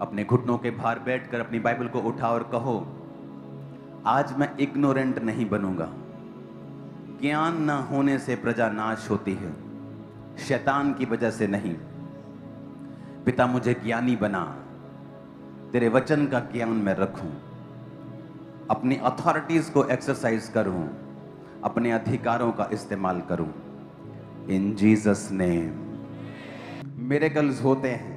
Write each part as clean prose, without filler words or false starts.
अपने घुटनों के भार बैठकर अपनी बाइबल को उठा और कहो, आज मैं इग्नोरेंट नहीं बनूंगा। ज्ञान ना होने से प्रजा नाश होती है, शैतान की वजह से नहीं। पिता मुझे ज्ञानी बना, तेरे वचन का ज्ञान मैं रखूं, अपनी अथॉरिटीज को एक्सरसाइज करूं, अपने अधिकारों का इस्तेमाल करूं। इन जीसस नेम। मिरेकल्स होते हैं,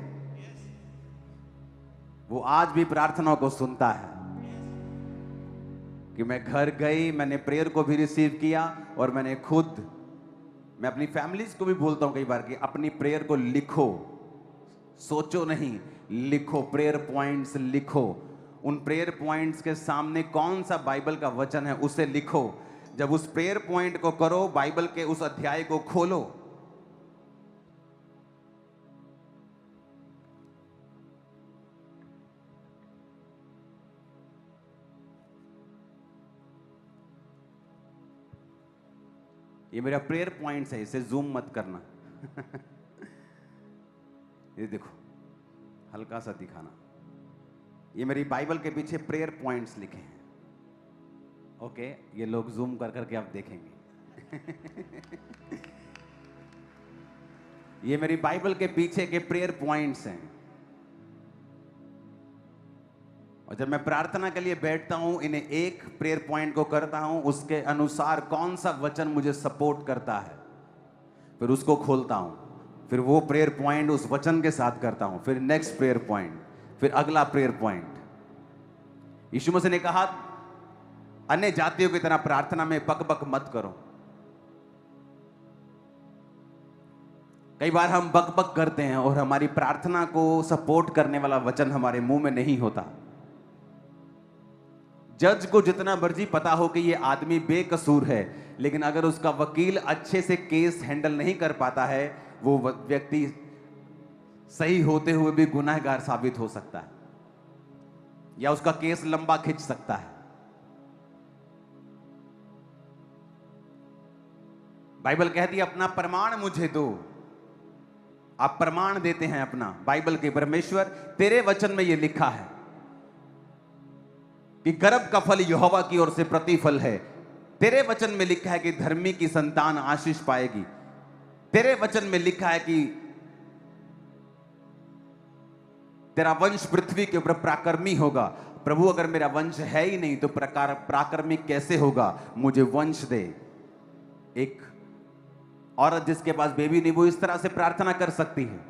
वो आज भी प्रार्थनाओं को सुनता है। कि मैं घर गई, मैंने प्रेयर को भी रिसीव किया और मैं अपनी फैमिलीज को भी बोलता हूं कई बार कि अपनी प्रेयर को लिखो, सोचो नहीं, लिखो। प्रेयर पॉइंट्स लिखो। उन प्रेयर पॉइंट्स के सामने कौन सा बाइबल का वचन है उसे लिखो। जब उस प्रेयर पॉइंट को करो, बाइबल के उस अध्याय को खोलो। ये मेरा प्रेयर पॉइंट्स है, इसे जूम मत करना। ये देखो, हल्का सा दिखाना। ये मेरी बाइबल के पीछे प्रेयर पॉइंट्स लिखे हैं। ओके, ये लोग जूम कर करके आप देखेंगे। ये मेरी बाइबल के पीछे के प्रेयर पॉइंट्स हैं। और जब मैं प्रार्थना के लिए बैठता हूं, इन्हें एक प्रेयर पॉइंट को करता हूं, उसके अनुसार कौन सा वचन मुझे सपोर्ट करता है, फिर उसको खोलता हूं, फिर वो प्रेयर पॉइंट उस वचन के साथ करता हूं, फिर नेक्स्ट प्रेयर पॉइंट, फिर अगला प्रेयर पॉइंट। यीशु मसीह ने कहा, अन्य जातियों की तरह प्रार्थना में बकबक मत करो। कई बार हम बकबक करते हैं और हमारी प्रार्थना को सपोर्ट करने वाला वचन हमारे मुंह में नहीं होता। जज को जितना मर्जी पता हो कि ये आदमी बेकसूर है, लेकिन अगर उसका वकील अच्छे से केस हैंडल नहीं कर पाता है, वो व्यक्ति सही होते हुए भी गुनहगार साबित हो सकता है, या उसका केस लंबा खिंच सकता है। बाइबल कहती है, अपना प्रमाण मुझे दो। आप प्रमाण देते हैं अपना बाइबल के, परमेश्वर तेरे वचन में यह लिखा है कि गर्भ का फल यहोवा की ओर से प्रतिफल है। तेरे वचन में लिखा है कि धर्मी की संतान आशीष पाएगी। तेरे वचन में लिखा है कि तेरा वंश पृथ्वी के ऊपर प्राकर्मी होगा। प्रभु, अगर मेरा वंश है ही नहीं तो प्राकर्मी कैसे होगा? मुझे वंश दे। एक औरत जिसके पास बेबी नहीं, वो इस तरह से प्रार्थना कर सकती है।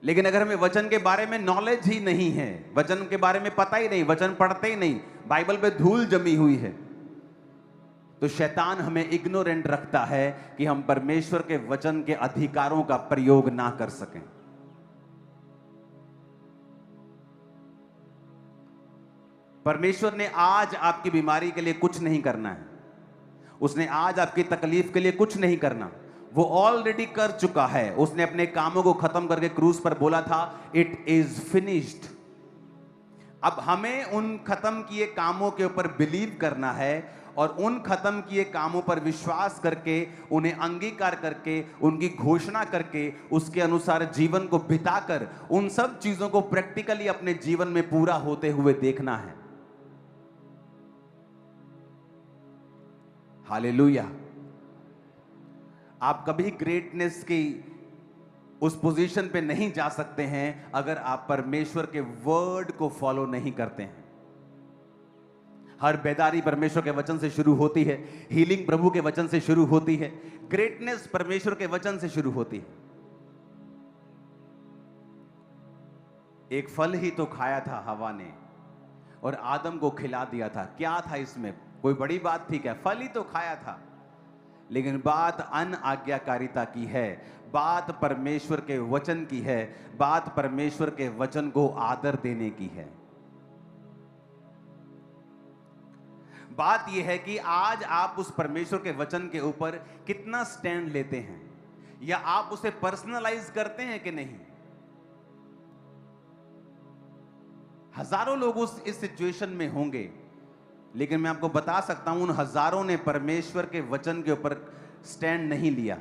लेकिन अगर हमें वचन के बारे में नॉलेज ही नहीं है, वचन के बारे में पता ही नहीं, वचन पढ़ते ही नहीं, बाइबल पे धूल जमी हुई है, तो शैतान हमें इग्नोरेंट रखता है कि हम परमेश्वर के वचन के अधिकारों का प्रयोग ना कर सकें। परमेश्वर ने आज आपकी बीमारी के लिए कुछ नहीं करना है, उसने आज आपकी तकलीफ के लिए कुछ नहीं करना, वो ऑलरेडी कर चुका है। उसने अपने कामों को खत्म करके क्रूस पर बोला था, इट इज फिनिश्ड। अब हमें उन खत्म किए कामों के ऊपर बिलीव करना है और उन खत्म किए कामों पर विश्वास करके, उन्हें अंगीकार करके, उनकी घोषणा करके, उसके अनुसार जीवन को बिताकर उन सब चीजों को प्रैक्टिकली अपने जीवन में पूरा होते हुए देखना है। हालेलुया। आप कभी ग्रेटनेस की उस पोजीशन पे नहीं जा सकते हैं अगर आप परमेश्वर के वर्ड को फॉलो नहीं करते हैं। हर बेदारी परमेश्वर के वचन से शुरू होती है, हीलिंग प्रभु के वचन से शुरू होती है, ग्रेटनेस परमेश्वर के वचन से शुरू होती है। एक फल ही तो खाया था हवा ने और आदम को खिला दिया था। क्या था इसमें? कोई बड़ी बात थी क्या? फल ही तो खाया था। लेकिन बात अनआज्ञाकारिता की है, बात परमेश्वर के वचन की है, बात परमेश्वर के वचन को आदर देने की है। बात यह है कि आज आप उस परमेश्वर के वचन के ऊपर कितना स्टैंड लेते हैं, या आप उसे पर्सनलाइज करते हैं कि नहीं। हजारों लोग इस सिचुएशन में होंगे, लेकिन मैं आपको बता सकता हूं, उन हजारों ने परमेश्वर के वचन के ऊपर स्टैंड नहीं लिया।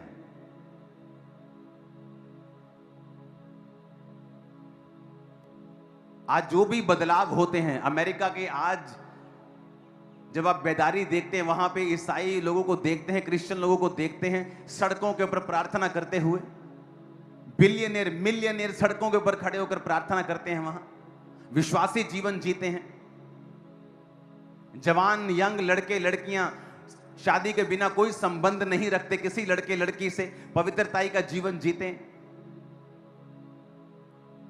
आज जो भी बदलाव होते हैं अमेरिका के, आज जब आप बेदारी देखते हैं, वहां पे ईसाई लोगों को देखते हैं, क्रिश्चियन लोगों को देखते हैं सड़कों के ऊपर प्रार्थना करते हुए, बिलियनियर मिलियनियर सड़कों के ऊपर खड़े होकर प्रार्थना करते हैं, वहां विश्वासी जीवन जीते हैं। जवान यंग लड़के लड़कियां शादी के बिना कोई संबंध नहीं रखते किसी लड़के लड़की से, पवित्रताई का जीवन जीते हैं।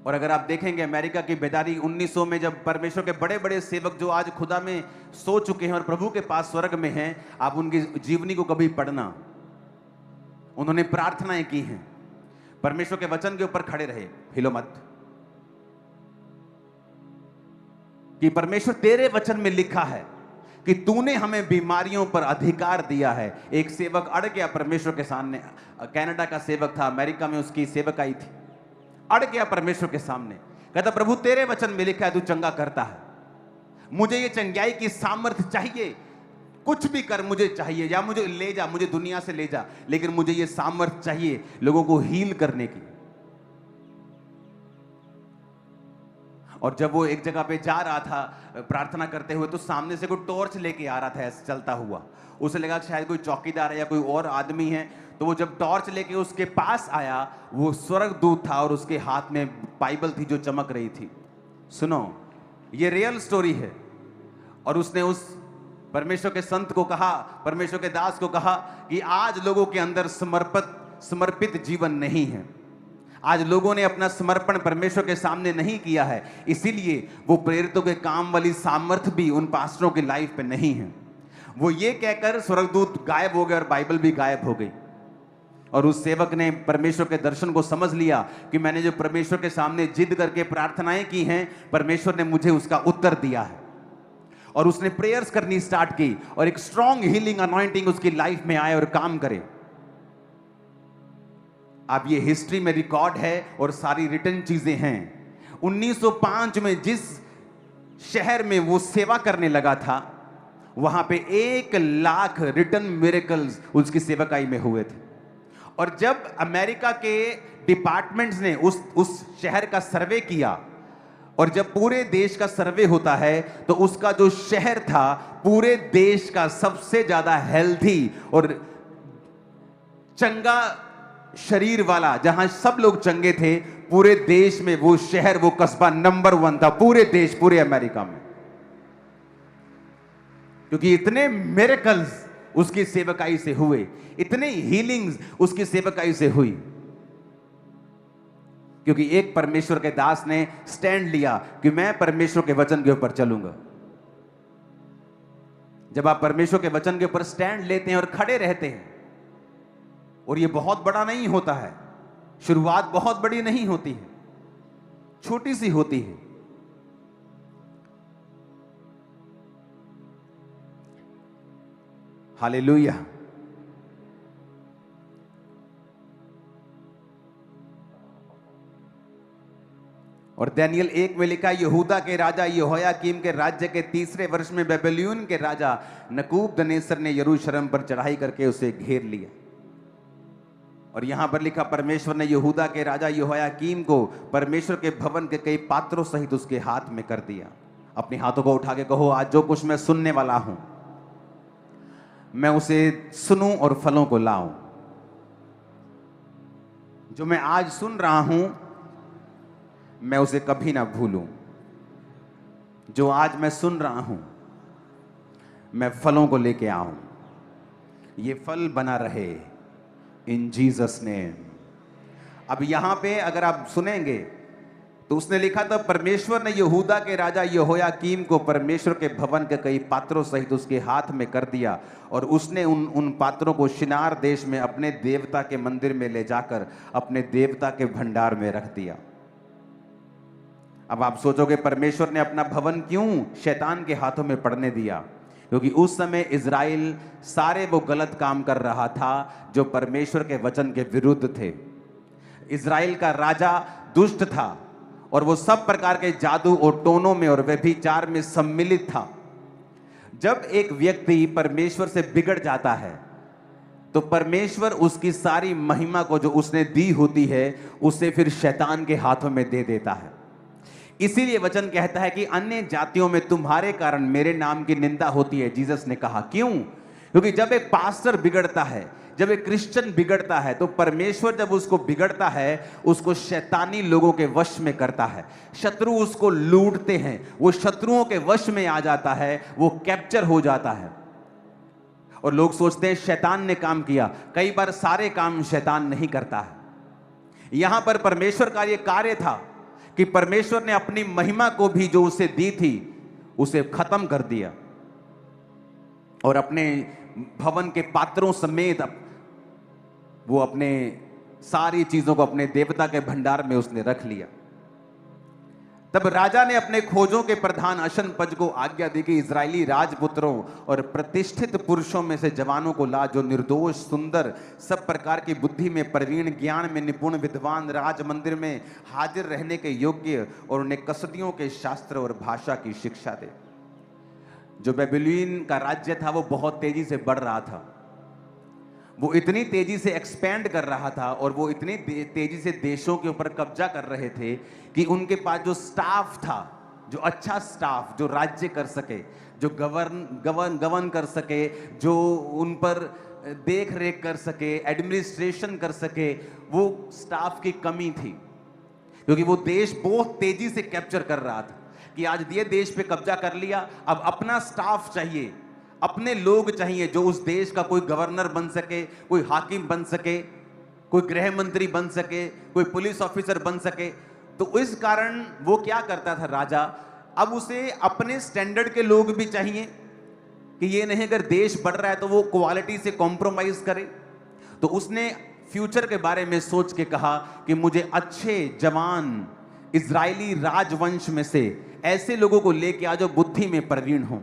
और अगर आप देखेंगे अमेरिका की बेदारी 1900 में, जब परमेश्वर के बड़े बड़े सेवक जो आज खुदा में सो चुके हैं और प्रभु के पास स्वर्ग में हैं, आप उनकी जीवनी को कभी पढ़ना, उन्होंने प्रार्थनाएं की हैं, परमेश्वर के वचन के ऊपर खड़े रहे। हिलो मत, कि परमेश्वर तेरे वचन में लिखा है कि तूने हमें बीमारियों पर अधिकार दिया है। एक सेवक अड़ गया परमेश्वर के सामने, कनाडा का सेवक था, अमेरिका में उसकी सेवक आई थी, अड़ गया परमेश्वर के सामने, कहता प्रभु तेरे वचन में लिखा है तू चंगा करता है, मुझे ये चंगाई की सामर्थ्य चाहिए, कुछ भी कर मुझे चाहिए, या मुझे ले जा, मुझे दुनिया से ले जा, लेकिन मुझे ये सामर्थ्य चाहिए लोगों को हील करने की। और जब वो एक जगह पे जा रहा था प्रार्थना करते हुए, तो सामने से कोई टॉर्च लेके आ रहा था ऐसे चलता हुआ, उसे लगा कि शायद कोई चौकीदार है या कोई और आदमी है। तो वो जब टॉर्च लेके उसके पास आया, वो स्वर्गदूत था और उसके हाथ में बाइबल थी जो चमक रही थी। सुनो, ये रियल स्टोरी है। और उसने उस परमेश्वर के संत को कहा, परमेश्वर के दास को कहा कि आज लोगों के अंदर समर्पित जीवन नहीं है, आज लोगों ने अपना समर्पण परमेश्वर के सामने नहीं किया है, इसीलिए वो प्रेरितों के काम वाली सामर्थ्य भी उन पास्टरों की लाइफ पे नहीं है। वो ये कहकर स्वर्गदूत गायब हो गए और बाइबल भी गायब हो गई। और उस सेवक ने परमेश्वर के दर्शन को समझ लिया कि मैंने जो परमेश्वर के सामने जिद करके प्रार्थनाएं की हैं, परमेश्वर ने मुझे उसका उत्तर दिया है। और उसने प्रेयर्स करनी स्टार्ट की और एक स्ट्रॉन्ग हीलिंग अनॉइंटिंग उसकी लाइफ में आए और काम करे। अब ये हिस्ट्री में रिकॉर्ड है और सारी रिटन चीजें हैं। 1905 में जिस शहर में वो सेवा करने लगा था, वहां पे 1 लाख रिटन मिरेकल्स उसकी सेवकाई में हुए थे। और जब अमेरिका के डिपार्टमेंट्स ने उस शहर का सर्वे किया, और जब पूरे देश का सर्वे होता है तो उसका जो शहर था पूरे देश का सबसे ज्यादा हेल्थी और चंगा शरीर वाला, जहां सब लोग चंगे थे, पूरे देश में वो शहर, वो कस्बा नंबर 1 था पूरे देश, पूरे अमेरिका में। क्योंकि इतने मिरेकल्स उसकी सेवकाई से हुए, इतने हीलिंग्स उसकी सेवकाई से हुई, क्योंकि एक परमेश्वर के दास ने स्टैंड लिया कि मैं परमेश्वर के वचन के ऊपर चलूंगा। जब आप परमेश्वर के वचन के ऊपर स्टैंड लेते हैं और खड़े रहते हैं, और ये बहुत बड़ा नहीं होता है, शुरुआत बहुत बड़ी नहीं होती है, छोटी सी होती है। हालेलुया। और दानियल 1 में लिखा, यहूदा के राजा यहोयाकीम के राज्य के 3रे वर्ष में बेबीलोन के राजा नबूकदनेस्सर ने यरूशलेम पर चढ़ाई करके उसे घेर लिया। और यहां पर लिखा, परमेश्वर ने यहूदा के राजा यहोयाकीम को परमेश्वर के भवन के कई पात्रों सहित उसके हाथ में कर दिया। अपने हाथों को उठा के कहो, आज जो कुछ मैं सुनने वाला हूं, मैं उसे सुनूं और फलों को लाऊं। जो मैं आज सुन रहा हूं, मैं उसे कभी ना भूलूं। जो आज मैं सुन रहा हूं, मैं फलों को लेके आऊं, ये फल बना रहे इन जीसस नेम। अब यहां पे अगर आप सुनेंगे तो उसने लिखा था, परमेश्वर ने यहूदा के राजा यहोयाकीम को परमेश्वर के भवन के कई पात्रों सहित उसके हाथ में कर दिया, और उसने उन पात्रों को शिनार देश में अपने देवता के मंदिर में ले जाकर अपने देवता के भंडार में रख दिया। अब आप सोचोगे, परमेश्वर ने अपना भवन क्यों शैतान के हाथों में पड़ने दिया? क्योंकि उस समय इज़राइल सारे वो गलत काम कर रहा था जो परमेश्वर के वचन के विरुद्ध थे। इज़राइल का राजा दुष्ट था और वो सब प्रकार के जादू और टोनों में और व्यभिचार में सम्मिलित था। जब एक व्यक्ति परमेश्वर से बिगड़ जाता है तो परमेश्वर उसकी सारी महिमा को जो उसने दी होती है उसे फिर शैतान के हाथों में दे देता है। इसीलिए वचन कहता है कि अन्य जातियों में तुम्हारे कारण मेरे नाम की निंदा होती है। जीसस ने कहा क्यों? क्योंकि जब एक पास्टर बिगड़ता है, जब एक क्रिश्चियन बिगड़ता है, तो परमेश्वर जब उसको बिगड़ता है, उसको शैतानी लोगों के वश में करता है। शत्रु उसको लूटते हैं, वो शत्रुओं के वश में आ जाता है, वो कैप्चर हो जाता है। और लोग सोचते हैं शैतान ने काम किया। कई बार सारे काम शैतान नहीं करता है। यहां पर परमेश्वर का यह कार्य था कि परमेश्वर ने अपनी महिमा को भी जो उसे दी थी, उसे खत्म कर दिया और अपने भवन के पात्रों समेत वो अपने सारी चीजों को अपने देवता के भंडार में उसने रख लिया। तब राजा ने अपने खोजों के प्रधान अशनपज को आज्ञा दी कि इजरायली राजपुत्रों और प्रतिष्ठित पुरुषों में से जवानों को ला, जो निर्दोष, सुंदर, सब प्रकार की बुद्धि में प्रवीण, ज्ञान में निपुण, विद्वान, राज मंदिर में हाजिर रहने के योग्य, और उन्हें कसदियों के शास्त्र और भाषा की शिक्षा दे। जो बेबीलोन का राज्य था वो बहुत तेजी से बढ़ रहा था, वो इतनी तेजी से एक्सपैंड कर रहा था और वो इतनी तेजी से देशों के ऊपर कब्जा कर रहे थे कि उनके पास जो स्टाफ था, जो अच्छा स्टाफ, जो राज्य कर सके, जो गवर्न कर सके, जो उन पर देख रेख कर सके, एडमिनिस्ट्रेशन कर सके, वो स्टाफ की कमी थी। क्योंकि वो देश बहुत तेजी से कैप्चर कर रहा था कि आज ये देश पे कब्जा कर लिया, अब अपना स्टाफ चाहिए, अपने लोग चाहिए जो उस देश का कोई गवर्नर बन सके, कोई हाकिम बन सके, कोई गृह मंत्री बन सके, कोई पुलिस ऑफिसर बन सके। तो इस कारण वो क्या करता था राजा, अब उसे अपने स्टैंडर्ड के लोग भी चाहिए कि ये नहीं अगर देश बढ़ रहा है तो वो क्वालिटी से कॉम्प्रोमाइज करे। तो उसने फ्यूचर के बारे में सोच के कहा कि मुझे अच्छे जवान इजरायली राजवंश में से ऐसे लोगों को लेके आ जो बुद्धि में प्रवीण हों।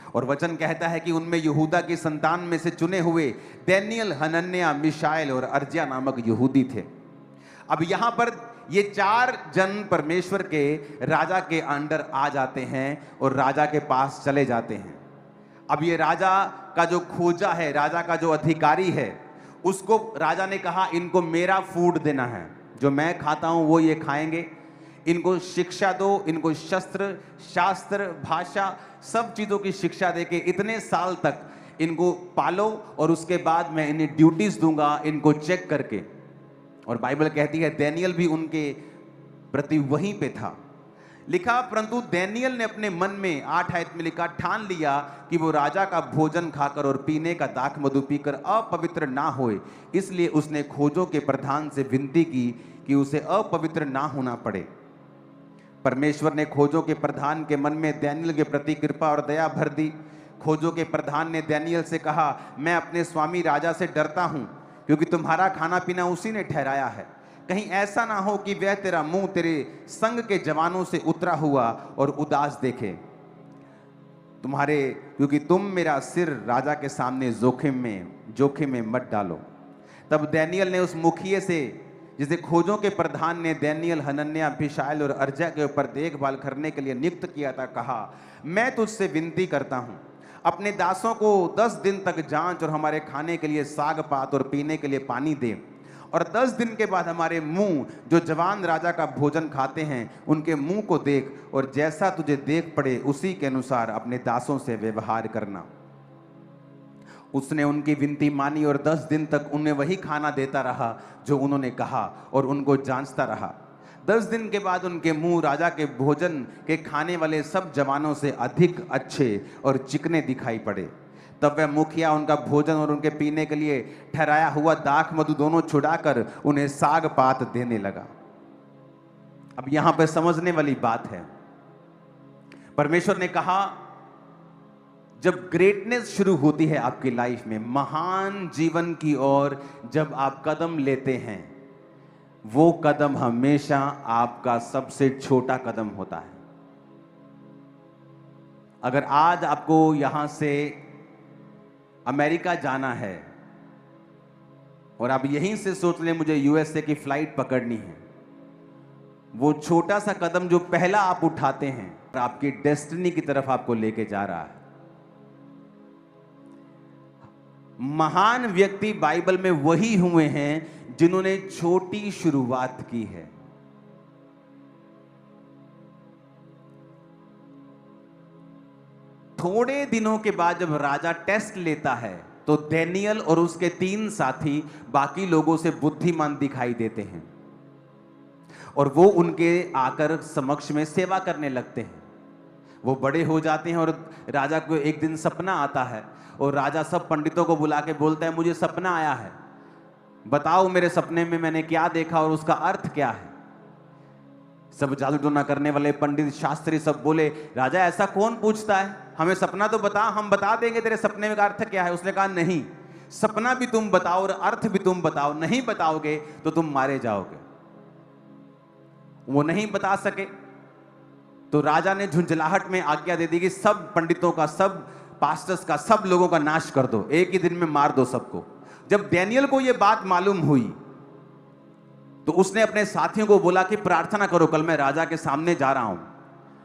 और वचन कहता है कि उनमें यहूदा की संतान में से चुने हुए दानियेल, हनन्याह, मिशाएल और अर्जिया नामक यहूदी थे। अब यहां पर ये 4 जन परमेश्वर के राजा के अंडर आ जाते हैं और राजा के पास चले जाते हैं। अब ये राजा का जो खोजा है, राजा का जो अधिकारी है, उसको राजा ने कहा इनको मेरा फूड देना है, जो मैं खाता हूं वो ये खाएंगे। इनको शिक्षा दो, इनको शस्त्र, शास्त्र, भाषा, सब चीजों की शिक्षा देके इतने साल तक इनको पालो और उसके बाद मैं इन्हें ड्यूटीज दूंगा, इनको चेक करके। और बाइबल कहती है दानियेल भी उनके प्रति वहीं पे था। लिखा परंतु दानियेल ने अपने मन में 8 आयत में लिखा, ठान लिया कि वो राजा का भोजन खाकर और पीने का दाख मधु पीकर अपवित्र ना होए, इसलिए उसने खोजों के प्रधान से विनती की कि उसे अपवित्र ना होना पड़े। परमेश्वर ने खोजों के प्रधान के मन में दानियेल के प्रति कृपा और दया भर दी। खोजों के प्रधान ने दानियेल से कहा, मैं अपने स्वामी राजा से डरता हूं, क्योंकि तुम्हारा खाना पीना उसी ने ठहराया है। कहीं ऐसा ना हो कि वह तेरा मुंह तेरे संग के जवानों से उतरा हुआ और उदास देखे तुम्हारे, क्योंकि तुम मेरा सिर राजा के सामने जोखिम में मत डालो। तब दानियेल ने उस मुखिए से, जिसे खोजों के प्रधान ने दानियेल, हनन्याह, मिशाएल और अर्जिया के ऊपर देखभाल करने के लिए नियुक्त किया था, कहा, मैं तुझसे विनती करता हूं, अपने दासों को 10 दिन तक जांच और हमारे खाने के लिए साग पात और पीने के लिए पानी दे, और 10 दिन के बाद हमारे मुंह जो जवान राजा का भोजन खाते हैं उनके मुंह को देख, और जैसा तुझे देख पड़े उसी के अनुसार अपने दासों से व्यवहार करना। उसने उनकी विनती मानी और 10 दिन तक उन्हें वही खाना देता रहा जो उन्होंने कहा, और उनको जांचता रहा। 10 दिन के बाद उनके मुंह राजा के भोजन के खाने वाले सब जवानों से अधिक अच्छे और चिकने दिखाई पड़े। तब वह मुखिया उनका भोजन और उनके पीने के लिए ठहराया हुआ दाख मधु दोनों छुड़ाकर उन्हें साग पात देने लगा। अब यहां पर समझने वाली बात है, परमेश्वर ने कहा जब ग्रेटनेस शुरू होती है आपकी लाइफ में, महान जीवन की ओर जब आप कदम लेते हैं, वो कदम हमेशा आपका सबसे छोटा कदम होता है। अगर आज आपको यहां से अमेरिका जाना है और आप यहीं से सोच लें मुझे यूएसए की फ्लाइट पकड़नी है, वो छोटा सा कदम जो पहला आप उठाते हैं आपकी डेस्टिनी की तरफ आपको लेके जा रहा है। महान व्यक्ति बाइबल में वही हुए हैं जिन्होंने छोटी शुरुआत की है। थोड़े दिनों के बाद जब राजा टेस्ट लेता है तो डैनियल और उसके 3 साथी बाकी लोगों से बुद्धिमान दिखाई देते हैं और वो उनके आकर समक्ष में सेवा करने लगते हैं। वो बड़े हो जाते हैं और राजा को एक दिन सपना आता है और राजा सब पंडितों को बुला के बोलता है, मुझे सपना आया है, बताओ मेरे सपने में मैंने क्या देखा और उसका अर्थ क्या है। सब जादू टोना करने वाले पंडित शास्त्री सब बोले, राजा ऐसा कौन पूछता है, हमें सपना तो बता, हम बता देंगे तेरे सपने का अर्थ क्या है। उसने कहा, नहीं, सपना भी तुम बताओ और अर्थ भी तुम बताओ, नहीं बताओगे तो तुम मारे जाओगे। वो नहीं बता सके तो राजा ने झुंझलाहट में आज्ञा दे दी कि सब पंडितों का, सब पास्टर्स का, सब लोगों का नाश कर दो, एक ही दिन में मार दो सबको। जब डैनियल को यह बात मालूम हुई तो उसने अपने साथियों को बोला कि प्रार्थना करो, कल मैं राजा के सामने जा रहा हूं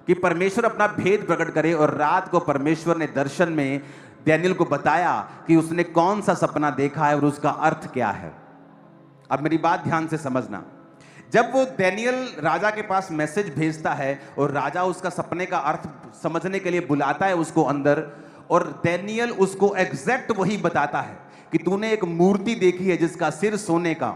कि परमेश्वर अपना भेद प्रकट करे। और रात को परमेश्वर ने दर्शन में डैनियल को बताया कि उसने कौन सा सपना देखा है और उसका अर्थ क्या है। अब मेरी बात ध्यान से समझना, जब वो डैनियल राजा के पास मैसेज भेजता है और राजा उसका सपने का अर्थ समझने के लिए बुलाता है उसको अंदर, और डैनियल उसको एग्जैक्ट वही बताता है कि तूने एक मूर्ति देखी है जिसका सिर सोने का,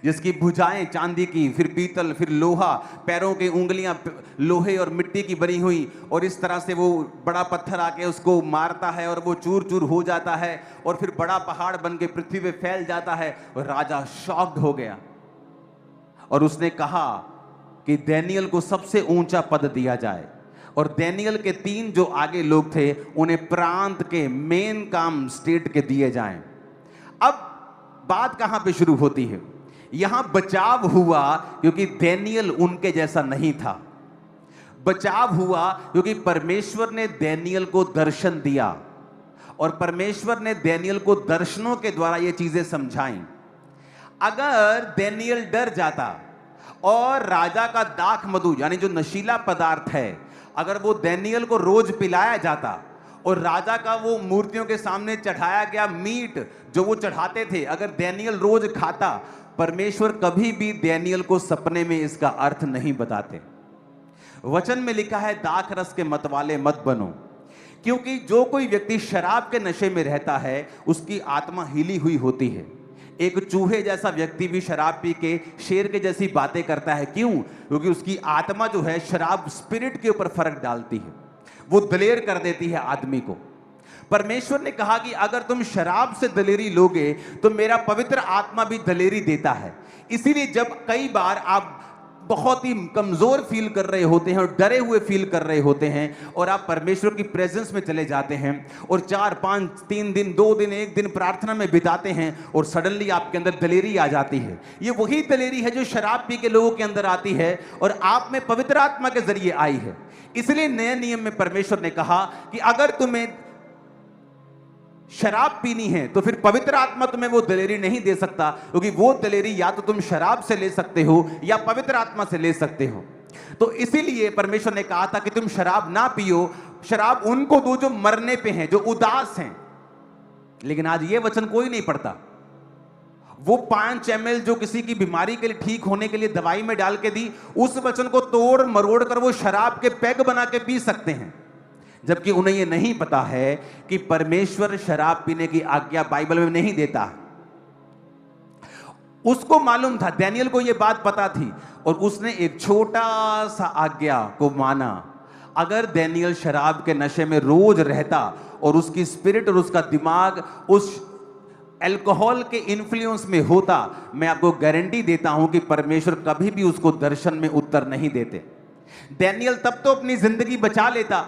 जिसकी भुजाएं चांदी की, फिर पीतल, फिर लोहा, पैरों की उंगलियां लोहे और मिट्टी की बनी हुई, और इस तरह से वो बड़ा पत्थर आके उसको मारता है और वो चूर चूर हो जाता है और फिर बड़ा पहाड़ बन के पृथ्वी पे फैल जाता है। और राजा शॉक्ड हो गया और उसने कहा कि डैनियल को सबसे ऊंचा पद दिया जाए और डैनियल के 3 जो आगे लोग थे उन्हें प्रांत के मेन काम स्टेट के दिए जाएं। अब बात कहां पे शुरू होती है, यहां बचाव हुआ क्योंकि डैनियल उनके जैसा नहीं था। बचाव हुआ क्योंकि परमेश्वर ने डैनियल को दर्शन दिया और परमेश्वर ने डैनियल को दर्शनों के द्वारा ये चीजें समझाई। अगर डैनियल डर जाता और राजा का दाख मधु यानी जो नशीला पदार्थ है, अगर वो डैनियल को रोज पिलाया जाता और राजा का वो मूर्तियों के सामने चढ़ाया गया मीट जो वो चढ़ाते थे अगर डैनियल रोज खाता, परमेश्वर कभी भी डैनियल को सपने में इसका अर्थ नहीं बताते। वचन में लिखा है, दाख रस के मतवाले मत बनो, क्योंकि जो कोई व्यक्ति शराब के नशे में रहता है उसकी आत्मा हिली हुई होती है। एक चूहे जैसा व्यक्ति भी शराब पी के शेर के जैसी बातें करता है। क्यों? क्योंकि उसकी आत्मा जो है शराब स्पिरिट के ऊपर फर्क डालती है, वो दलेर कर देती है आदमी को। परमेश्वर ने कहा कि अगर तुम शराब से दलेरी लोगे तो मेरा पवित्र आत्मा भी दलेरी देता है। इसीलिए जब कई बार आप बहुत ही कमजोर फील कर रहे होते हैं और डरे हुए फील कर रहे होते हैं और आप परमेश्वर की प्रेजेंस में चले जाते हैं और 4, 5, 3 दिन, 2 दिन, 1 दिन प्रार्थना में बिताते हैं और सडनली आपके अंदर दलेरी आ जाती है। ये वही दलेरी है जो शराब पी के लोगों के अंदर आती है और आप में पवित्र आत्मा के जरिए आई है। इसलिए नए नियम में परमेश्वर ने कहा कि अगर तुम्हें शराब पीनी है तो फिर पवित्र आत्मा तुम्हें वो दलेरी नहीं दे सकता, क्योंकि वो दलेरी या तो तुम शराब से ले सकते हो या पवित्र आत्मा से ले सकते हो। तो इसीलिए परमेश्वर ने कहा था कि तुम शराब ना पियो, शराब उनको दो जो मरने पे हैं, जो उदास हैं। लेकिन आज ये वचन कोई नहीं पढ़ता। वो 5 ml जो किसी की बीमारी के लिए ठीक होने के लिए दवाई में डाल के दी, उस वचन को तोड़ मरोड़ कर वो शराब के पैग बना के पी सकते हैं, जबकि उन्हें यह नहीं पता है कि परमेश्वर शराब पीने की आज्ञा बाइबल में नहीं देता। उसको मालूम था, डैनियल को यह बात पता थी और उसने एक छोटा सा आज्ञा को माना। अगर डैनियल शराब के नशे में रोज रहता और उसकी स्पिरिट और उसका दिमाग उस अल्कोहल के इन्फ्लुएंस में होता, मैं आपको गारंटी देता हूं कि परमेश्वर कभी भी उसको दर्शन में उत्तर नहीं देते। डैनियल तब तो अपनी जिंदगी बचा लेता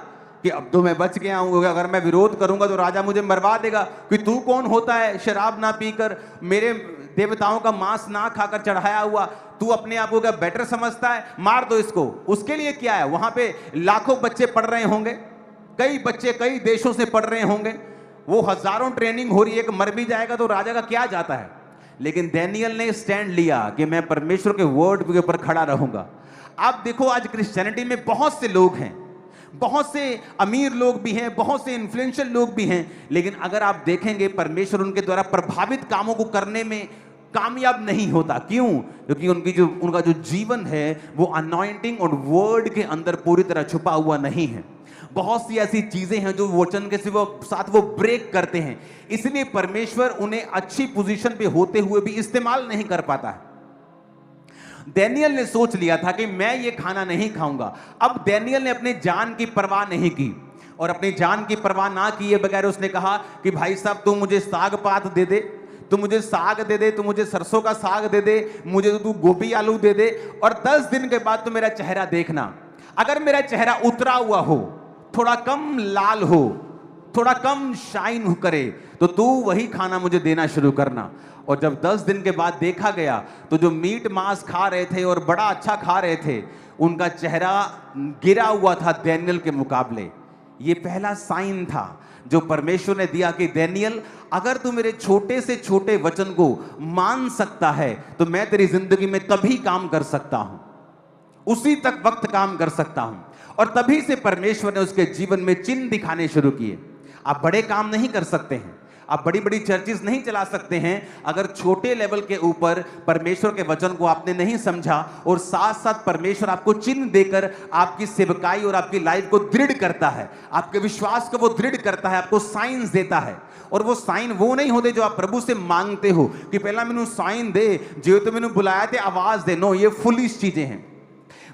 कि अब तो मैं बच गया हूं, अगर मैं विरोध करूंगा तो राजा मुझे मरवा देगा कि तू कौन होता है शराब ना पीकर, मेरे देवताओं का मांस ना खाकर चढ़ाया हुआ, तू अपने आप को क्या बेटर समझता है, मार दो इसको। उसके लिए क्या है, वहां पे लाखों बच्चे पढ़ रहे होंगे, कई बच्चे कई देशों से पढ़ रहे होंगे, वो हजारों ट्रेनिंग हो रही है, एक मर भी जाएगा तो राजा का क्या जाता है। लेकिन डैनियल ने स्टैंड लिया कि मैं परमेश्वर के वर्ड के ऊपर खड़ा रहूंगा। आप देखो आज क्रिश्चियनिटी में बहुत से लोग हैं, बहुत से अमीर लोग भी हैं, बहुत से इन्फ्लुएंशियल लोग भी हैं, लेकिन अगर आप देखेंगे परमेश्वर उनके द्वारा प्रभावित कामों को करने में कामयाब नहीं होता। क्यों? क्योंकि उनका जो जीवन है वो अनॉइंटिंग और वर्ड के अंदर पूरी तरह छुपा हुआ नहीं है। बहुत सी ऐसी चीजें हैं जो वचन के साथ वो ब्रेक करते हैं, इसलिए परमेश्वर उन्हें अच्छी पोजीशन पे होते हुए भी इस्तेमाल नहीं कर पाता है। दानियेल ने सोच लिया था कि मैं ये खाना नहीं खाऊंगा। अब दानियेल ने अपने जान की परवाह नहीं की, और अपनी जान की परवाह ना किए बगैर उसने कहा कि भाई साहब तू मुझे साग पात दे दे, तू मुझे साग दे दे, तू मुझे सरसों का साग दे दे, मुझे तो तू गोभी आलू दे दे, और 10 दिन के बाद तो मेरा चेहरा देखना। अगर मेरा चेहरा उतरा हुआ हो, थोड़ा कम लाल हो, थोड़ा कम शाइन करे, तो तू वही खाना मुझे देना शुरू करना। और जब 10 दिन के बाद देखा गया तो जो मीट मांस खा रहे थे और बड़ा अच्छा खा रहे थे, उनका चेहरा गिरा हुआ था दानियेल के मुकाबले। ये पहला साइन था जो परमेश्वर ने दिया कि दानियेल, अगर तू मेरे छोटे से छोटे वचन को मान सकता है तो मैं तेरी जिंदगी में तभी काम कर सकता हूं, उसी तक वक्त काम कर सकता हूं। और तभी से परमेश्वर ने उसके जीवन में चिन्ह दिखाने शुरू किए। आप बड़े काम नहीं कर सकते हैं, आप बड़ी बड़ी चर्चेस नहीं चला सकते हैं, अगर छोटे लेवल के ऊपर परमेश्वर के वचन को आपने नहीं समझा, और साथ साथ परमेश्वर आपको चिन्ह देकर आपकी सेवकाई और आपकी लाइफ को दृढ़ करता है, आपके विश्वास को वो दृढ़ करता है, आपको साइंस देता है। और वो साइन वो नहीं होते जो आप प्रभु से मांगते हो कि पहला मैनू साइन दे, जो तो मैनू बुलाया थे आवाज दे। नो, ये फुलिश चीजें हैं।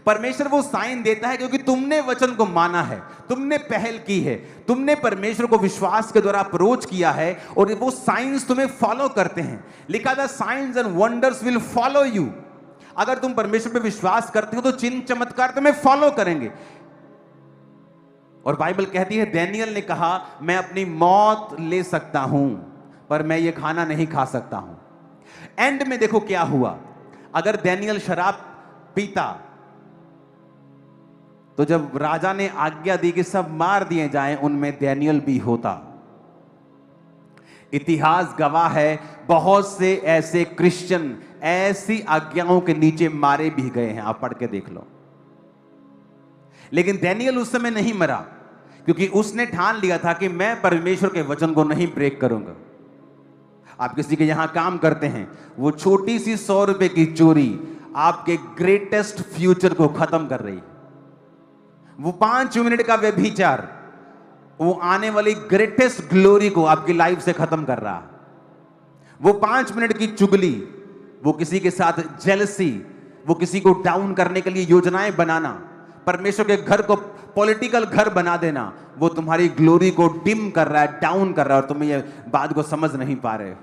परमेश्वर वो साइन देता है क्योंकि तुमने वचन को माना है, तुमने पहल की है, तुमने परमेश्वर को विश्वास के द्वारा अप्रोच किया है, और वो साइंस तुम्हें फॉलो करते हैं। लिखा था science and wonders will follow you. अगर तुम परमेश्वर पे विश्वास करते हो तो चिन्ह चमत्कार तुम्हें फॉलो करेंगे। और बाइबल कहती है दानियेल ने कहा मैं अपनी मौत ले सकता हूं पर मैं ये खाना नहीं खा सकता हूं। एंड में देखो क्या हुआ। अगर दानियेल शराब पीता तो जब राजा ने आज्ञा दी कि सब मार दिए जाएं, उनमें दानियेल भी होता। इतिहास गवाह है, बहुत से ऐसे क्रिश्चियन ऐसी आज्ञाओं के नीचे मारे भी गए हैं, आप पढ़ के देख लो। लेकिन दानियेल उस समय नहीं मरा क्योंकि उसने ठान लिया था कि मैं परमेश्वर के वचन को नहीं ब्रेक करूंगा। आप किसी के यहां काम करते हैं, वो छोटी सी 100 रुपए की चोरी आपके ग्रेटेस्ट फ्यूचर को खत्म कर रही है। वो 5 मिनट का व्यभिचार वो आने वाली ग्रेटेस्ट ग्लोरी को आपकी लाइफ से खत्म कर रहा। वो 5 मिनट की चुगली, वो किसी के साथ जेलसी, वो किसी को डाउन करने के लिए योजनाएं बनाना, परमेश्वर के घर को पॉलिटिकल घर बना देना, वो तुम्हारी ग्लोरी को डिम कर रहा है, डाउन कर रहा है, और तुम ये बात को समझ नहीं पा रहे हो।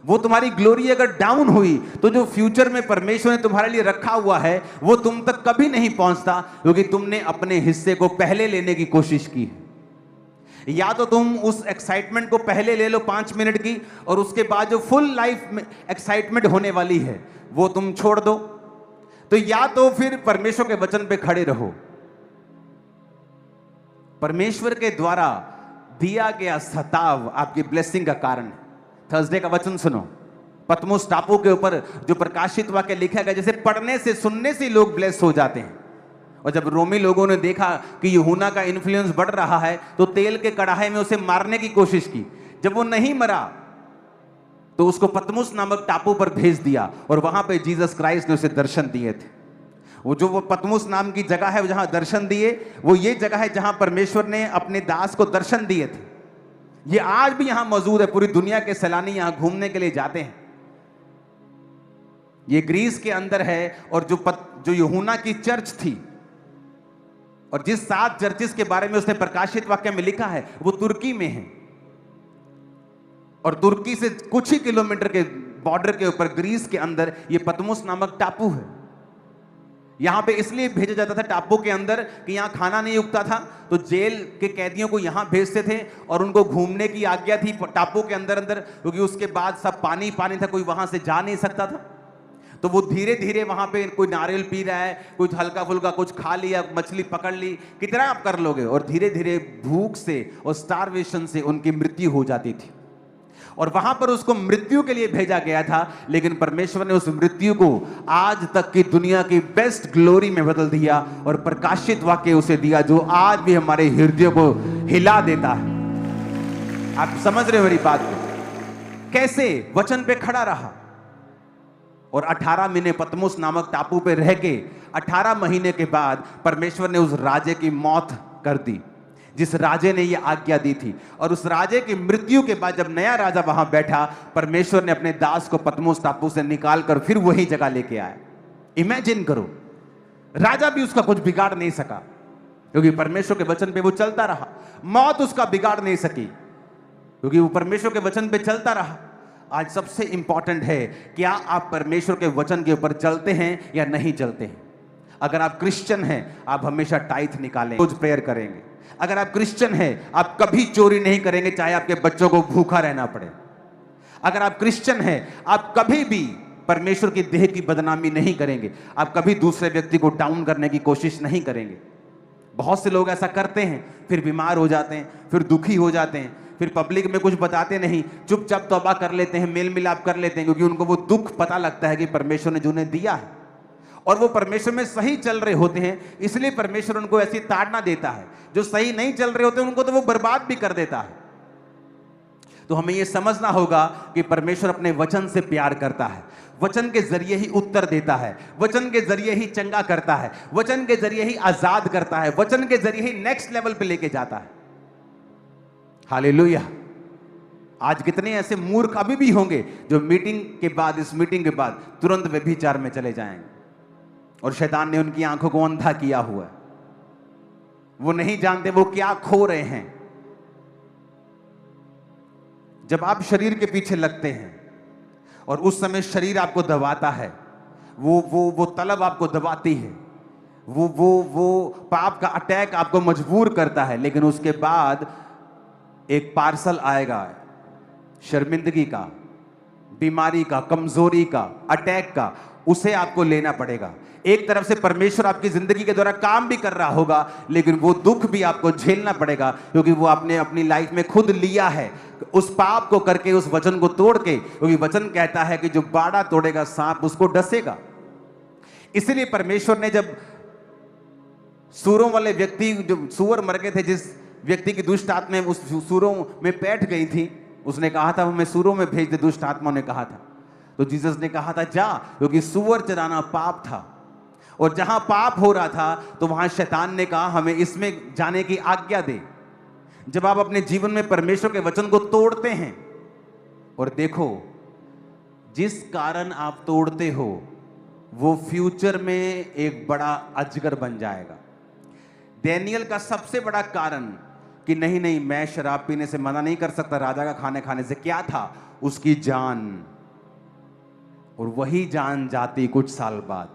वो तुम्हारी ग्लोरी अगर डाउन हुई तो जो फ्यूचर में परमेश्वर ने तुम्हारे लिए रखा हुआ है वो तुम तक कभी नहीं पहुंचता, क्योंकि तुमने अपने हिस्से को पहले लेने की कोशिश की है। या तो तुम उस एक्साइटमेंट को पहले ले लो 5 मिनट की, और उसके बाद जो फुल लाइफ में एक्साइटमेंट होने वाली है वो तुम छोड़ दो, तो या तो फिर परमेश्वर के वचन पे खड़े रहो। परमेश्वर के द्वारा दिया गया सताव आपकी ब्लेसिंग का कारण है। थर्सडे का वचन सुनो, पतमुस टापू के ऊपर जो प्रकाशित वाक्य लिखा गया, जैसे पढ़ने से सुनने से लोग ब्लेस हो जाते हैं। और जब रोमी लोगों ने देखा कि यूहन्ना का इन्फ्लुएंस बढ़ रहा है तो तेल के कड़ाहे में उसे मारने की कोशिश की। जब वो नहीं मरा तो उसको पतमुस नामक टापू पर भेज दिया, और वहां पे जीसस क्राइस्ट ने उसे दर्शन दिए थे। वो पतमुस नाम की जगह है जहां दर्शन दिए, वो ये जगह है जहां परमेश्वर ने अपने दास को दर्शन दिए थे। ये आज भी यहां मौजूद है, पूरी दुनिया के सैलानी यहां घूमने के लिए जाते हैं। ये ग्रीस के अंदर है, और जो यूहन्ना की चर्च थी और जिस 7 चर्चेस के बारे में उसने प्रकाशित वाक्य में लिखा है वो तुर्की में है, और तुर्की से कुछ ही किलोमीटर के बॉर्डर के ऊपर ग्रीस के अंदर ये पतमुस नामक टापू है। यहां पे इसलिए भेजा जाता था टापू के अंदर कि यहां खाना नहीं उगता था, तो जेल के कैदियों को यहां भेजते थे, और उनको घूमने की आज्ञा थी टापू के अंदर क्योंकि उसके बाद सब पानी पानी था, कोई वहां से जा नहीं सकता था। तो वो धीरे धीरे वहां पे कोई नारियल पी रहा है, कोई हल्का फुल्का कुछ खा लिया, मछली पकड़ ली, कितना आप कर लोगे, और धीरे धीरे भूख से और स्टारवेशन से उनकी मृत्यु हो जाती थी। और वहां पर उसको मृत्यु के लिए भेजा गया था, लेकिन परमेश्वर ने उस मृत्यु को आज तक की दुनिया की बेस्ट ग्लोरी में बदल दिया, और प्रकाशित वाक्य उसे दिया जो आज भी हमारे हृदय को हिला देता है। आप समझ रहे हो मेरी बात को? कैसे? वचन पे खड़ा रहा और 18 महीने पतमुस नामक टापू पे रह के 18 महीने के बाद परमेश्वर ने उस राजे की मौत कर दी, जिस राजे ने यह आज्ञा दी थी। और उस राजे की मृत्यु के बाद जब नया राजा वहां बैठा, परमेश्वर ने अपने दास को पतमुस टापू से निकालकर फिर वही जगह लेके आया। इमेजिन करो, राजा भी उसका कुछ बिगाड़ नहीं सका, क्योंकि परमेश्वर के वचन पे वो चलता रहा। मौत उसका बिगाड़ नहीं सकी, क्योंकि वो परमेश्वर के वचन पे चलता रहा। आज सबसे इंपॉर्टेंट है, क्या आप परमेश्वर के वचन के ऊपर चलते हैं या नहीं चलते हैं? अगर आप क्रिश्चियन हैं, आप हमेशा टाइथ निकालें, रोज प्रेयर करेंगे। अगर आप क्रिश्चियन हैं, आप कभी चोरी नहीं करेंगे, चाहे आपके बच्चों को भूखा रहना पड़े। अगर आप क्रिश्चियन हैं, आप कभी भी परमेश्वर की देह की बदनामी नहीं करेंगे, आप कभी दूसरे व्यक्ति को डाउन करने की कोशिश नहीं करेंगे। बहुत से लोग ऐसा करते हैं, फिर बीमार हो जाते हैं, फिर दुखी हो जाते हैं, फिर पब्लिक में कुछ बताते नहीं, चुपचाप तौबा कर लेते हैं, मेल मिलाप कर लेते हैं, क्योंकि उनको वो दुख पता लगता है कि परमेश्वर ने जो उन्हें दिया है और वो परमेश्वर में सही चल रहे होते हैं, इसलिए परमेश्वर उनको ऐसी ताड़ना देता है। जो सही नहीं चल रहे होते उनको तो वो बर्बाद भी कर देता है। तो हमें यह समझना होगा कि परमेश्वर अपने वचन से प्यार करता है, वचन के जरिए ही उत्तर देता है, वचन के जरिए ही चंगा करता है, वचन के जरिए ही आजाद करता है, वचन के जरिए ही नेक्स्ट लेवल पे लेके जाता है। हालेलुया। आज कितने ऐसे मूर्ख अभी भी होंगे जो मीटिंग के बाद, इस मीटिंग के बाद तुरंत व्यभिचार में चले जाएंगे, और शैतान ने उनकी आंखों को अंधा किया हुआ है। वो नहीं जानते वो क्या खो रहे हैं। जब आप शरीर के पीछे लगते हैं और उस समय शरीर आपको दबाता है, वो तलब आपको दबाती है, वो पाप का अटैक आपको मजबूर करता है, लेकिन उसके बाद एक पार्सल आएगा शर्मिंदगी का, बीमारी का, कमजोरी का, अटैक का, उसे आपको लेना पड़ेगा। एक तरफ से परमेश्वर आपकी जिंदगी के द्वारा काम भी कर रहा होगा, लेकिन वो दुख भी आपको झेलना पड़ेगा, क्योंकि वो आपने अपनी लाइफ में खुद लिया है, उस पाप को करके, उस वचन को तोड़ के। क्योंकि वचन कहता है कि जो बाड़ा तोड़ेगा सांप उसको डसेगा। इसलिए परमेश्वर ने जब सूरों वाले व्यक्ति, जो सूअर मर गए थे, जिस व्यक्ति की दुष्ट आत्मा उस सूरों में बैठ गई थी, उसने कहा था हमें सूरों में भेज दे, दुष्ट आत्मा ने कहा था। तो जीसस ने कहा था जा, क्योंकि सूअर चराना पाप था, और जहां पाप हो रहा था तो वहां शैतान ने कहा हमें इसमें जाने की आज्ञा दे। जब आप अपने जीवन में परमेश्वर के वचन को तोड़ते हैं, और देखो जिस कारण आप तोड़ते हो वो फ्यूचर में एक बड़ा अजगर बन जाएगा। डैनियल का सबसे बड़ा कारण कि नहीं मैं शराब पीने से मना नहीं कर सकता, राजा का खाने खाने से, क्या था? उसकी जान। और वही जान जाती कुछ साल बाद।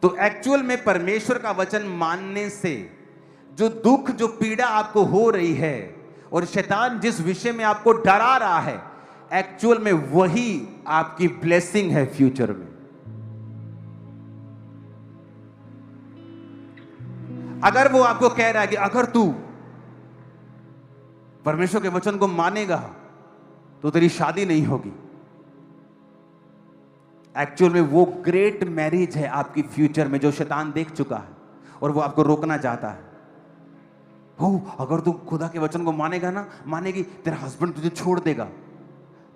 तो एक्चुअल में परमेश्वर का वचन मानने से जो दुख, जो पीड़ा आपको हो रही है, और शैतान जिस विषय में आपको डरा रहा है, एक्चुअल में वही आपकी ब्लेसिंग है फ्यूचर में। अगर वो आपको कह रहा है कि अगर तू परमेश्वर के वचन को मानेगा तो तेरी शादी नहीं होगी, एक्चुअल में वो ग्रेट मैरिज है आपकी फ्यूचर में, जो शैतान देख चुका है और वो आपको रोकना चाहता है। अगर तू खुदा के वचन को मानेगा ना, मानेगी, तेरा हस्बैंड तुझे छोड़ देगा।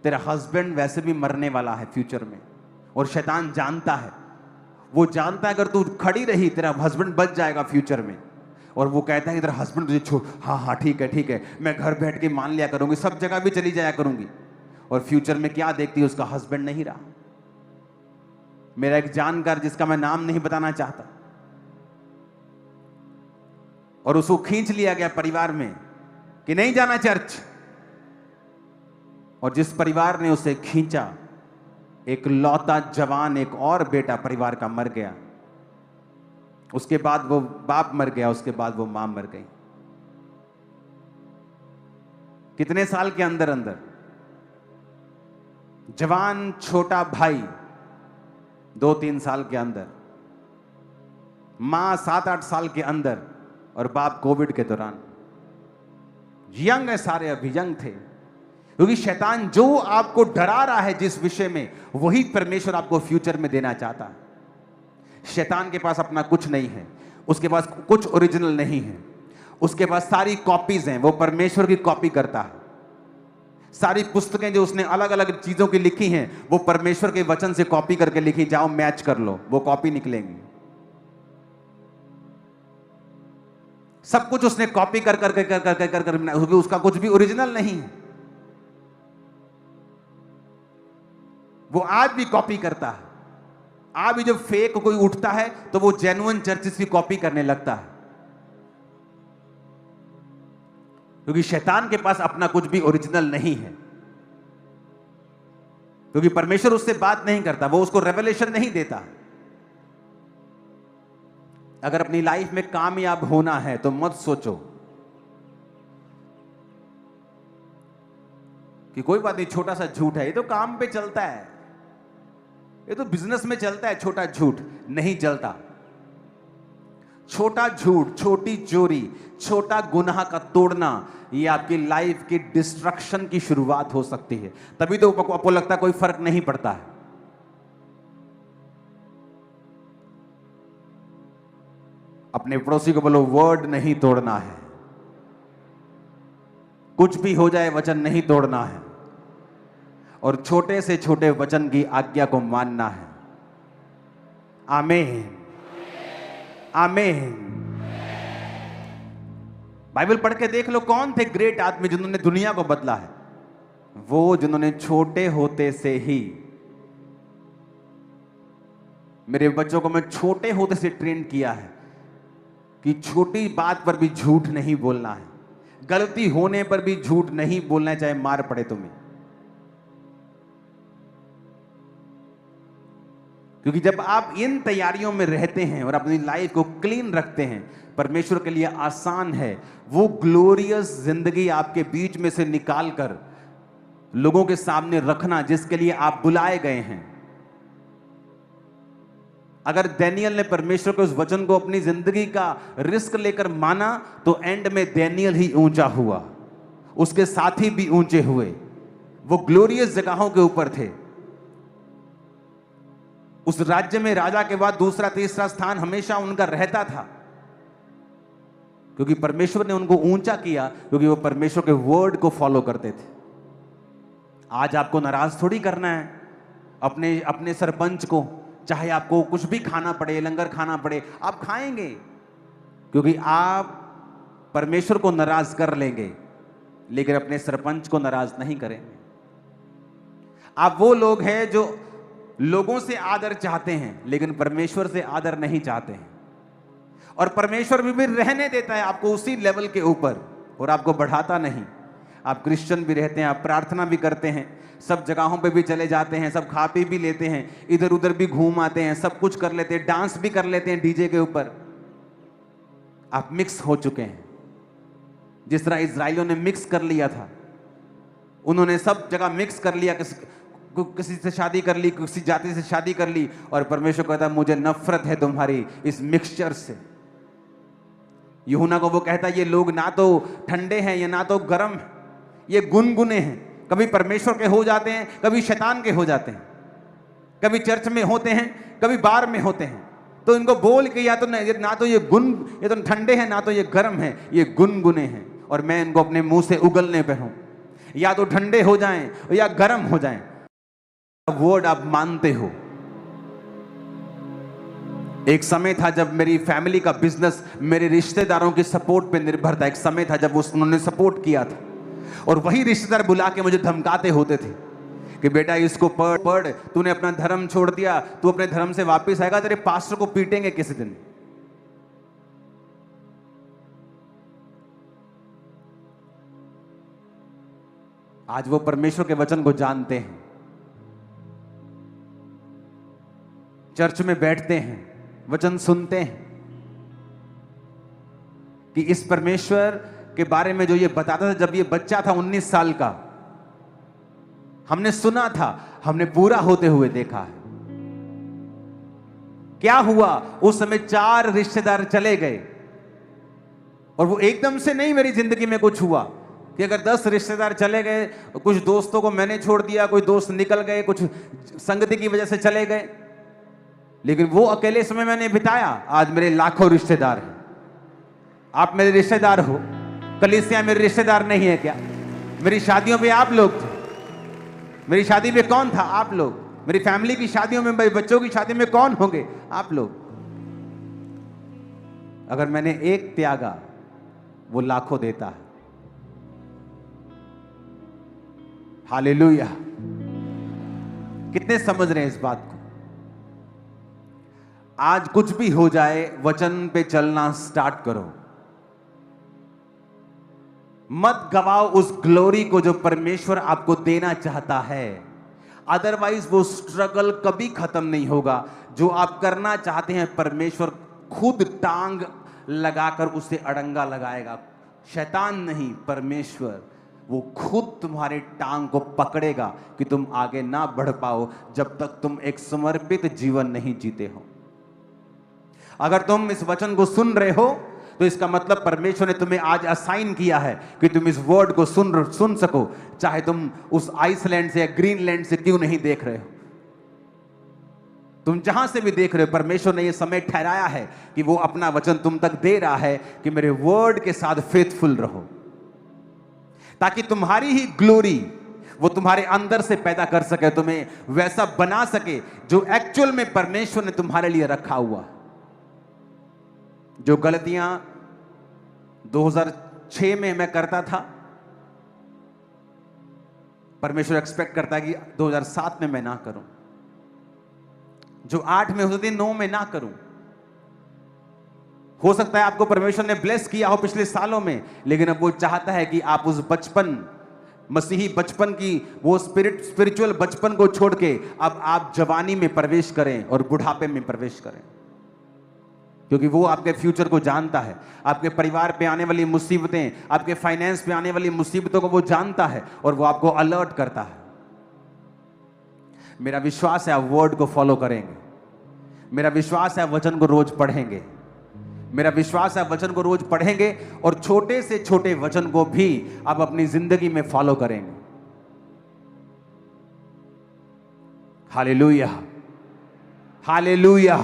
तेरा हस्बैंड वैसे भी मरने वाला है फ्यूचर में, और शैतान जानता है, वो जानता है अगर तू खड़ी रही तेरा हस्बैंड बच जाएगा फ्यूचर में। और वो कहता है कि तेरा हस्बैंड तुझे छोड़, हाँ ठीक है, मैं घर बैठ के मान लिया करूंगी, सब जगह भी चली जाया करूंगी। और फ्यूचर में क्या देखती है, उसका हस्बैंड नहीं रहा। मेरा एक जानकार, जिसका मैं नाम नहीं बताना चाहता, और उसको खींच लिया गया परिवार में कि नहीं जाना चर्च, और जिस परिवार ने उसे खींचा, एक लौता जवान, एक और बेटा परिवार का मर गया। उसके बाद वो बाप मर गया, उसके बाद वो मां मर गई। कितने साल के अंदर अंदर? जवान छोटा भाई 2-3 साल के अंदर, मां 7-8 साल के अंदर, और बाप कोविड के दौरान। यंग है सारे, अभी यंग थे। क्योंकि शैतान जो आपको डरा रहा है जिस विषय में, वही परमेश्वर आपको फ्यूचर में देना चाहता है। शैतान के पास अपना कुछ नहीं है, उसके पास कुछ ओरिजिनल नहीं है, उसके पास सारी कॉपीज हैं। वो परमेश्वर की कॉपी करता है। सारी पुस्तकें जो उसने अलग अलग चीजों की लिखी हैं वो परमेश्वर के वचन से कॉपी करके लिखी, जाओ मैच कर लो, वो कॉपी निकलेंगी। सब कुछ उसने कॉपी कर कर कर कर कर कर कर उसका कुछ भी ओरिजिनल नहीं है। वो आज भी कॉपी करता है। आज भी जब फेक कोई उठता है तो वो जेन्युइन चर्चेस की कॉपी करने लगता है, क्योंकि शैतान के पास अपना कुछ भी ओरिजिनल नहीं है, क्योंकि परमेश्वर उससे बात नहीं करता, वो उसको रेवलेशन नहीं देता। अगर अपनी लाइफ में कामयाब होना है तो मत सोचो कि कोई बात नहीं, छोटा सा झूठ है, ये तो काम पे चलता है, ये तो बिजनेस में चलता है, छोटा झूठ नहीं चलता। छोटा झूठ, छोटी चोरी, छोटा गुनाह का तोड़ना, ये आपकी लाइफ की डिस्ट्रक्शन की शुरुआत हो सकती है। तभी तो आपको लगता है कोई फर्क नहीं पड़ता है। अपने पड़ोसी को बोलो वर्ड नहीं तोड़ना है, कुछ भी हो जाए वचन नहीं तोड़ना है, और छोटे से छोटे वचन की आज्ञा को मानना है। आमीन, आमीन। बाइबल पढ़ के देख लो, कौन थे ग्रेट आदमी जिन्होंने दुनिया को बदला है? वो जिन्होंने छोटे होते से ही, मेरे बच्चों को मैं छोटे होते से ट्रेन किया है कि छोटी बात पर भी झूठ नहीं बोलना है, गलती होने पर भी झूठ नहीं बोलना है, चाहे मार पड़े तुम्हें। क्योंकि जब आप इन तैयारियों में रहते हैं और अपनी लाइफ को क्लीन रखते हैं, परमेश्वर के लिए आसान है वो ग्लोरियस जिंदगी आपके बीच में से निकालकर लोगों के सामने रखना जिसके लिए आप बुलाए गए हैं। अगर डैनियल ने परमेश्वर के उस वचन को अपनी जिंदगी का रिस्क लेकर माना तो एंड में डैनियल ही ऊंचा हुआ, उसके साथी भी ऊंचे हुए, वो ग्लोरियस जगहों के ऊपर थे। उस राज्य में राजा के बाद दूसरा तीसरा स्थान हमेशा उनका रहता था, क्योंकि परमेश्वर ने उनको ऊंचा किया, क्योंकि वो परमेश्वर के वर्ड को फॉलो करते थे। आज आपको नाराज थोड़ी करना है अपने अपने सरपंच को, चाहे आपको कुछ भी खाना पड़े, लंगर खाना पड़े, आप खाएंगे, क्योंकि आप परमेश्वर को नाराज कर लेंगे लेकिन अपने सरपंच को नाराज नहीं करेंगे। आप वो लोग हैं जो लोगों से आदर चाहते हैं लेकिन परमेश्वर से आदर नहीं चाहते हैं, और परमेश्वर भी रहने देता है आपको उसी लेवल के ऊपर और आपको बढ़ाता नहीं। आप क्रिश्चियन भी रहते हैं, आप प्रार्थना भी करते हैं, सब जगहों पे भी चले जाते हैं, सब खा पी भी लेते हैं, इधर उधर भी घूम आते हैं, सब कुछ कर लेते हैं, डांस भी कर लेते हैं डीजे के ऊपर। आप मिक्स हो चुके हैं, जिस तरह इजराइलियों ने मिक्स कर लिया था। उन्होंने सब जगह मिक्स कर लिया, किसी से शादी कर ली, किसी जाति से शादी कर ली, और परमेश्वर कहता मुझे नफरत है तुम्हारी इस मिक्सचर से। यूहन्ना को वो कहता ये लोग ना तो ठंडे हैं या ना तो गर्म हैं, ये गुनगुने हैं, कभी परमेश्वर के हो जाते हैं, कभी शैतान के हो जाते हैं, कभी चर्च में होते हैं, कभी बार में होते हैं। तो इनको बोल के या तो ना तो ये तो ठंडे हैं, ना तो ये गर्म है, ये गुनगुने हैं, और मैं इनको अपने मुंह से उगलने पे हूं, या तो ठंडे हो जाएं या गर्म हो जाएं। वर्ड आप मानते हो। एक समय था जब मेरी फैमिली का बिजनेस मेरे रिश्तेदारों की सपोर्ट पे निर्भर था। एक समय था जब उन्होंने सपोर्ट किया था, और वही रिश्तेदार बुला के मुझे धमकाते होते थे कि बेटा इसको पढ़, तूने अपना धर्म छोड़ दिया, तू अपने धर्म से वापस आएगा, तेरे पास्टर को पीटेंगे किसी दिन। आज वो परमेश्वर के वचन को जानते हैं, चर्च में बैठते हैं, वचन सुनते हैं कि इस परमेश्वर के बारे में जो ये बताता था। जब ये बच्चा था 19 साल का, हमने सुना था, हमने पूरा होते हुए देखा है। क्या हुआ उस समय? 4 रिश्तेदार चले गए, और वो एकदम से नहीं मेरी जिंदगी में कुछ हुआ कि अगर 10 रिश्तेदार चले गए, कुछ दोस्तों को मैंने छोड़ दिया, कोई दोस्त निकल गए, कुछ संगति की वजह से चले गए, लेकिन वो अकेले समय मैंने बिताया। आज मेरे लाखों रिश्तेदार हैं। आप मेरे रिश्तेदार हो, कलीसिया मेरे रिश्तेदार नहीं है क्या? मेरी शादियों में आप लोग थे। मेरी शादी में कौन था? आप लोग। मेरी फैमिली की शादियों में, मेरे बच्चों की शादी में कौन होंगे? आप लोग। अगर मैंने एक त्यागा, वो लाखों देता है। हालेलुया। कितने समझ रहे हैं इस बात को? आज कुछ भी हो जाए, वचन पे चलना स्टार्ट करो। मत गवाओ उस ग्लोरी को जो परमेश्वर आपको देना चाहता है। अदरवाइज वो स्ट्रगल कभी खत्म नहीं होगा। जो आप करना चाहते हैं, परमेश्वर खुद टांग लगाकर उसे अड़ंगा लगाएगा। शैतान नहीं, परमेश्वर वो खुद तुम्हारे टांग को पकड़ेगा कि तुम आगे ना बढ़ पाओ जब तक तुम एक समर्पित जीवन नहीं जीते हो। अगर तुम इस वचन को सुन रहे हो तो इसका मतलब परमेश्वर ने तुम्हें आज असाइन किया है कि तुम इस वर्ड को सुन सको, चाहे तुम उस आइसलैंड से या ग्रीनलैंड से क्यों नहीं देख रहे हो। तुम जहां से भी देख रहे हो, परमेश्वर ने यह समय ठहराया है कि वो अपना वचन तुम तक दे रहा है कि मेरे वर्ड के साथ फेथफुल रहो, ताकि तुम्हारी ही ग्लोरी वो तुम्हारे अंदर से पैदा कर सके, तुम्हें वैसा बना सके जो एक्चुअल में परमेश्वर ने तुम्हारे लिए रखा हुआ। जो गलतियां 2006 में मैं करता था, परमेश्वर एक्सपेक्ट करता है कि 2007 में मैं ना करूं। जो 8 में होती 9 में ना करूं। हो सकता है आपको परमेश्वर ने ब्लेस किया हो पिछले सालों में, लेकिन अब वो चाहता है कि आप उस बचपन, मसीही बचपन की वो स्पिरिचुअल बचपन को छोड़ के अब आप जवानी में प्रवेश करें और बुढ़ापे में प्रवेश करें, क्योंकि वो आपके फ्यूचर को जानता है। आपके परिवार पे आने वाली मुसीबतें, आपके फाइनेंस पे आने वाली मुसीबतों को वो जानता है और वो आपको अलर्ट करता है। मेरा विश्वास है आप वर्ड को फॉलो करेंगे। मेरा विश्वास है वचन को रोज पढ़ेंगे। मेरा विश्वास है वचन को रोज पढ़ेंगे और छोटे से छोटे वचन को भी आप अपनी जिंदगी में फॉलो करेंगे। Hallelujah, hallelujah.